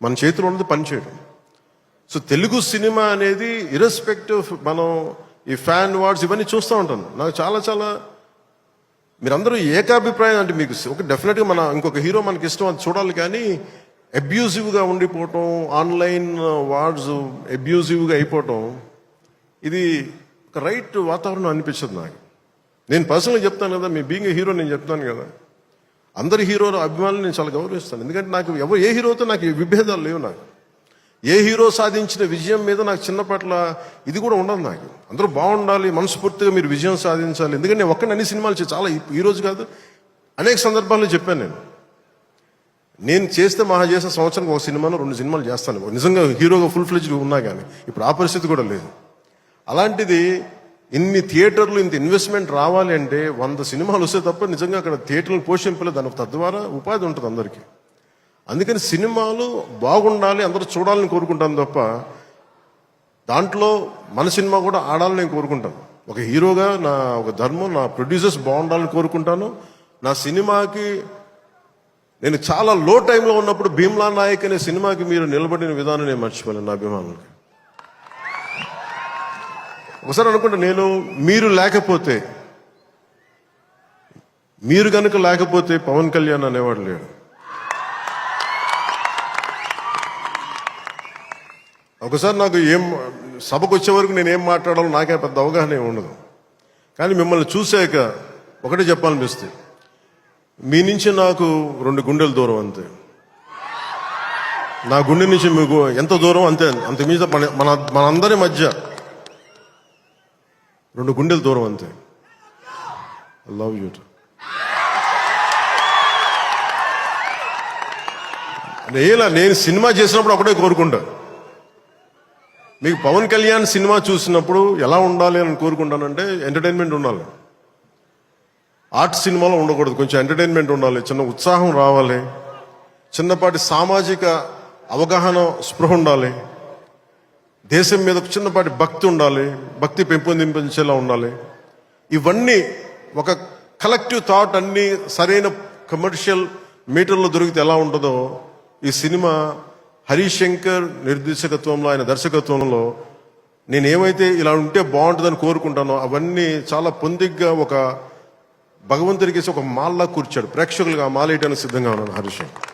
మన చేతిలో ఉన్నది పని చేయడం. సో తెలుగు సినిమా అనేది ఇర్రెస్పెక్టివ్ మనం ఈ ఫ్యాన్ వార్డ్స్ ఇవన్నీ చూస్తూ ఉంటాను. నాకు చాలా చాలా మీరందరూ ఏకాభిప్రాయం అంటే మీకు ఒక డెఫినెట్గా మన ఇంకొక హీరో మనకి ఇష్టం అది చూడాలి, కానీ అబ్యూజివ్గా ఉండిపోవటం, ఆన్లైన్ వార్డ్స్ అబ్యూజివ్గా అయిపోవటం ఇది ఒక రైట్ వాతావరణం అనిపించదు నాకు. నేను పర్సనల్గా చెప్తాను కదా, మీ బీయింగ్ ఏ హీరో నేను చెప్తాను కదా, అందరి హీరోల అభిమానులు నేను చాలా గౌరవిస్తాను. ఎందుకంటే నాకు ఏ హీరోతో నాకు ఈ విభేదాలు లేవు. నాకు ఏ హీరో సాధించిన విజయం మీద నాకు చిన్నపట్ల ఇది కూడా ఉండదు. నాకు అందరూ బాగుండాలి, మనస్ఫూర్తిగా మీరు విజయం సాధించాలి. ఎందుకంటే నేను ఒక్కడిని అన్ని సినిమాలు చాలా ఈ రోజు కాదు అనేక సందర్భాల్లో చెప్పాను. నేను చేస్తే మహా చేసిన సంవత్సరానికి ఒక సినిమాను 2 సినిమాలు చేస్తాను నిజంగా హీరోగా ఫుల్ ఫ్లెడ్జ్డ్ ఉన్నా, కానీ ఇప్పుడు ఆ పరిస్థితి కూడా లేదు. అలాంటిది ఇన్ని థియేటర్లు ఇంత ఇన్వెస్ట్మెంట్ రావాలి అంటే 100 సినిమాలు వస్తే తప్ప నిజంగా అక్కడ థియేటర్లు పోషింపలేదు. దాని తద్వారా ఉపాధి ఉంటుంది అందరికీ. అందుకని సినిమాలు బాగుండాలి, అందరూ చూడాలని కోరుకుంటాను తప్ప దాంట్లో మన సినిమా కూడా ఆడాలని నేను కోరుకుంటాను. ఒక హీరోగా నా ఒక ధర్మం, నా ప్రొడ్యూసర్స్ బాగుండాలని కోరుకుంటాను. నా సినిమాకి నేను చాలా లో టైంలో ఉన్నప్పుడు భీమ్లా నాయక్ అనే సినిమాకి మీరు నిలబడిన విధానం నేను మర్చిపోలేను. నా అభిమానులకి ఒకసారి అనుకుంటా, నేను మీరు కనుక లేకపోతే పవన్ కళ్యాణ్ అనేవాడు లేడు. ఒకసారి నాకు సభకు వచ్చే వరకు నేను ఏం మాట్లాడాలో నాకే పెద్ద అవగాహన ఉండదు, కానీ మిమ్మల్ని చూశాక ఒకటే చెప్పాలనిపిస్తుంది, మీ నుంచి నాకు 2 గుండెల దూరం అంతే. నా గుండె నుంచి మీకు ఎంత దూరం అంతే, అంత మీద మనందరి మధ్య 2 గుండెల దూరం అంతే. I love you. నేను సినిమా చేసినప్పుడు ఒకటే కోరుకుంటా, మీకు పవన్ కళ్యాణ్ సినిమా చూసినప్పుడు ఎలా ఉండాలి అని కోరుకుంటానంటే ఎంటర్టైన్మెంట్ ఉండాలి. ఆర్ట్ సినిమాలో ఉండకూడదు, కొంచెం ఎంటర్టైన్మెంట్ ఉండాలి, చిన్న ఉత్సాహం రావాలి, చిన్నపాటి సామాజిక అవగాహన స్పృహ ఉండాలి, దేశం మీద చిన్నపాటి భక్తి ఉండాలి, భక్తి పెంపొందించేలా ఉండాలి. ఇవన్నీ ఒక కలెక్టివ్ థాట్ అన్ని సరైన కమర్షియల్ మీటర్లో దొరికితే ఎలా ఉంటుందో ఈ సినిమా హరీష్ శంకర్ నిర్దేశకత్వంలో, ఆయన దర్శకత్వంలో నేను ఏమైతే ఇలా ఉంటే బాగుంటుందని కోరుకుంటానో అవన్నీ చాలా పొందిగ్గా ఒక భగవంతుడికి ఒక మాల్లా కూర్చాడు. ప్రేక్షకులుగా మాలేయడానికి సిద్ధంగా ఉన్నాను హరీష్ శంకర్.